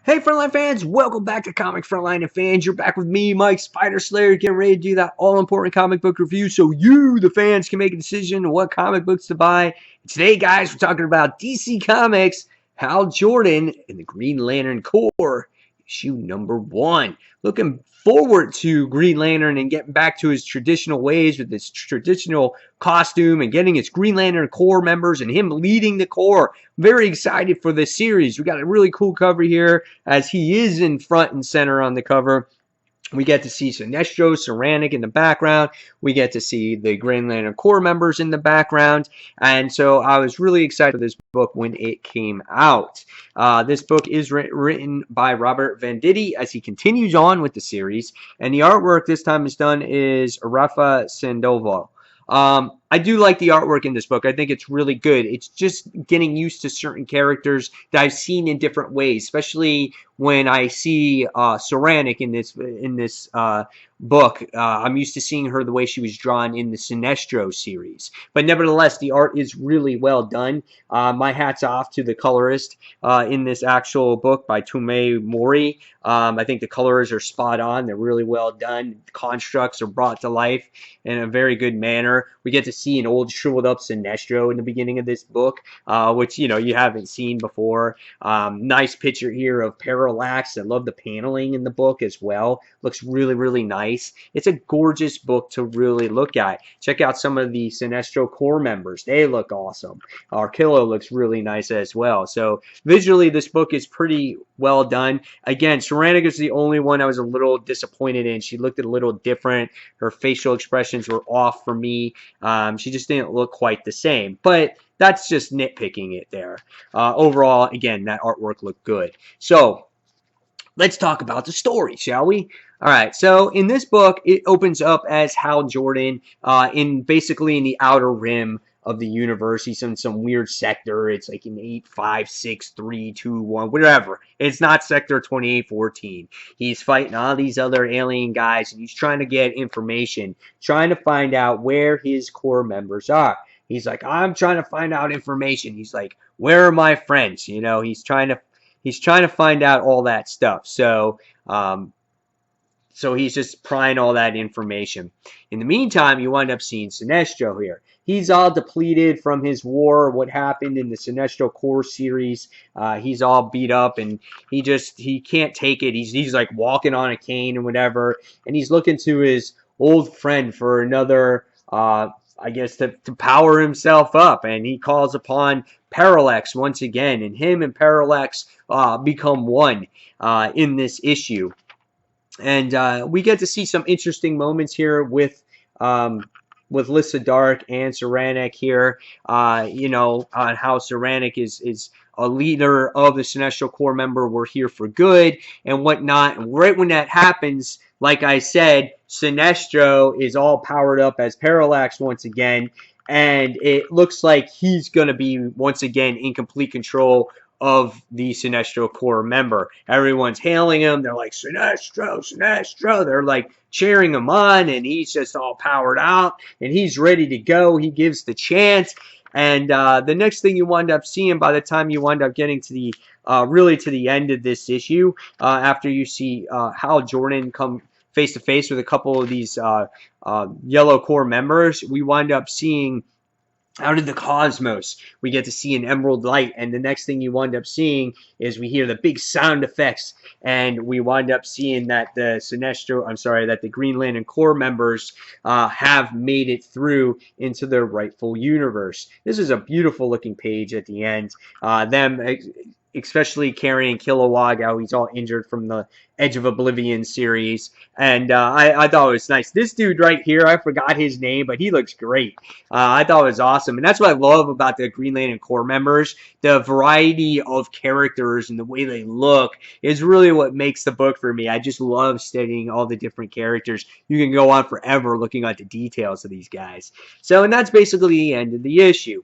Hey, Frontline fans, welcome back to Comic Frontline and fans. You're back with me, Mike Spider Slayer, getting ready to do that all-important comic book review so you, the fans, can make a decision on what comic books to buy. Today, guys, we're talking about DC Comics, Hal Jordan, and the Green Lantern Corps, issue number 1. Looking forward to Green Lantern and getting back to his traditional ways with his traditional costume and getting his Green Lantern Corps members and him leading the Corps. Very excited for this series. We got a really cool cover here as he is in front and center on the cover. We get to see Sinestro, Saranic in the background. We get to see the Green Lantern Corps members in the background. And so I was really excited for this book when it came out. This book is written by Robert Venditti as he continues on with the series. And the artwork this time is Rafa Sandoval. I do like the artwork in this book. I think it's really good. It's just getting used to certain characters that I've seen in different ways, especially when I see Saranic in this book. I'm used to seeing her the way she was drawn in the Sinestro series. But nevertheless, the art is really well done. My hat's off to the colorist in this actual book by Tomei Mori. I think the colors are spot on. They're really well done. The constructs are brought to life in a very good manner. We get to see an old shriveled up Sinestro in the beginning of this book, which you haven't seen before. Nice picture here of Parallax. I love the paneling in the book as well. Looks really, really nice. It's a gorgeous book to really look at. Check out some of the Sinestro Corps members. They look awesome. Arkillo looks really nice as well. So visually, this book is pretty well done. Again, Saranic is the only one I was a little disappointed in. She looked a little different. Her facial expressions were off for me. She just didn't look quite the same. But that's just nitpicking it there. Overall, again, that artwork looked good. So let's talk about the story, shall we? All right, so in this book, it opens up as Hal Jordan basically in the outer rim of the universe. He's in some weird sector. It's like in 8, 5, 6, 3, 2, 1, whatever. It's not Sector 2814. He's fighting all these other alien guys, and he's trying to get information, trying to find out where his Corps members are. He's like, I'm trying to find out information. He's like, where are my friends? He's trying to find out all that stuff. So he's just prying all that information. In the meantime, you wind up seeing Sinestro here. He's all depleted from his war, what happened in the Sinestro Corps series. He's all beat up, and he can't take it. He's like walking on a cane and whatever, and he's looking to his old friend for another, I guess, to power himself up, and he calls upon Parallax once again, and him and Parallax become one in this issue. And we get to see some interesting moments here with Lissa Dark and Saranic here, on how Saranic is a leader of the Sinestro Corps member. We're here for good and whatnot. And right when that happens, like I said, Sinestro is all powered up as Parallax once again, and it looks like he's going to be once again in complete control of the Sinestro Corps member. Everyone's hailing him. They're like, Sinestro, Sinestro. They're like cheering him on, and he's just all powered out, and he's ready to go. He gives the chance. And the next thing you wind up seeing by the time you wind up getting to the really to the end of this issue, after you see Hal Jordan come face to face with a couple of these Yellow Corps members, we wind up seeing out of the cosmos, we get to see an emerald light, and the next thing you wind up seeing is we hear the big sound effects, and we wind up seeing that the Green Lantern Corps members have made it through into their rightful universe. This is a beautiful looking page at the end. Them especially carrying Kilowog out. He's all injured from the Edge of Oblivion series. And I thought it was nice. This dude right here, I forgot his name, but he looks great. I thought it was awesome. And that's what I love about the Green Lantern Corps members. The variety of characters and the way they look is really what makes the book for me. I just love studying all the different characters. You can go on forever looking at the details of these guys. So, and that's basically the end of the issue.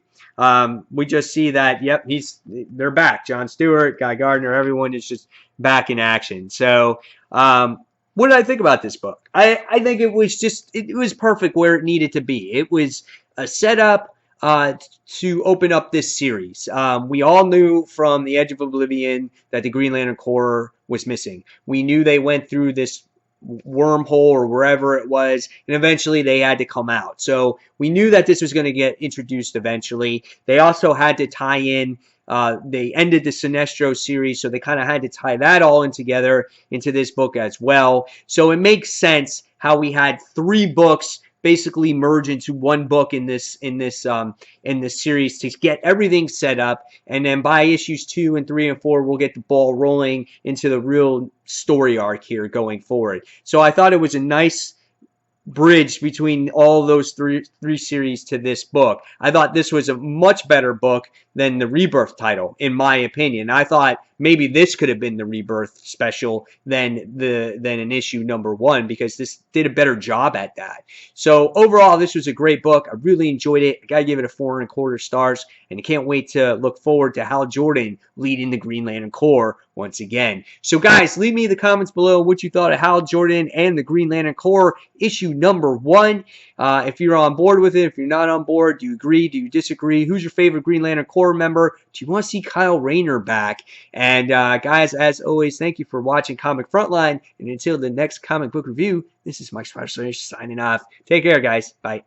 We just see that, yep, they're back. John Stewart, Guy Gardner, everyone is just back in action. So, what did I think about this book? I think it was perfect where it needed to be. It was a setup to open up this series. We all knew from the Edge of Oblivion that the Green Lantern Corps was missing. We knew they went through this wormhole or wherever it was, and eventually they had to come out. So we knew that this was going to get introduced eventually. They also had to tie in, they ended the Sinestro series, so they kind of had to tie that all in together into this book as well. So it makes sense how we had 3 books basically merge into one book in this series to get everything set up, and then by issues 2 and 3 and 4 we'll get the ball rolling into the real story arc here going forward. So I thought it was a nice bridge between all those three series to this book. I thought this was a much better book than the Rebirth title, in my opinion. I thought maybe this could have been the Rebirth special than an issue number 1, because this did a better job at that. So overall, this was a great book. I really enjoyed it. I gotta give it a 4.25 stars, and I can't wait to look forward to Hal Jordan leading the Green Lantern Corps once again. So guys, leave me in the comments below what you thought of Hal Jordan and the Green Lantern Corps issue number 1. If you're on board with it, if you're not on board, do you agree? Do you disagree? Who's your favorite Green Lantern Corps member? Do you want to see Kyle Rayner back? And guys, as always, thank you for watching Comic Frontline. And until the next comic book review, this is Mike Spider signing off. Take care, guys. Bye.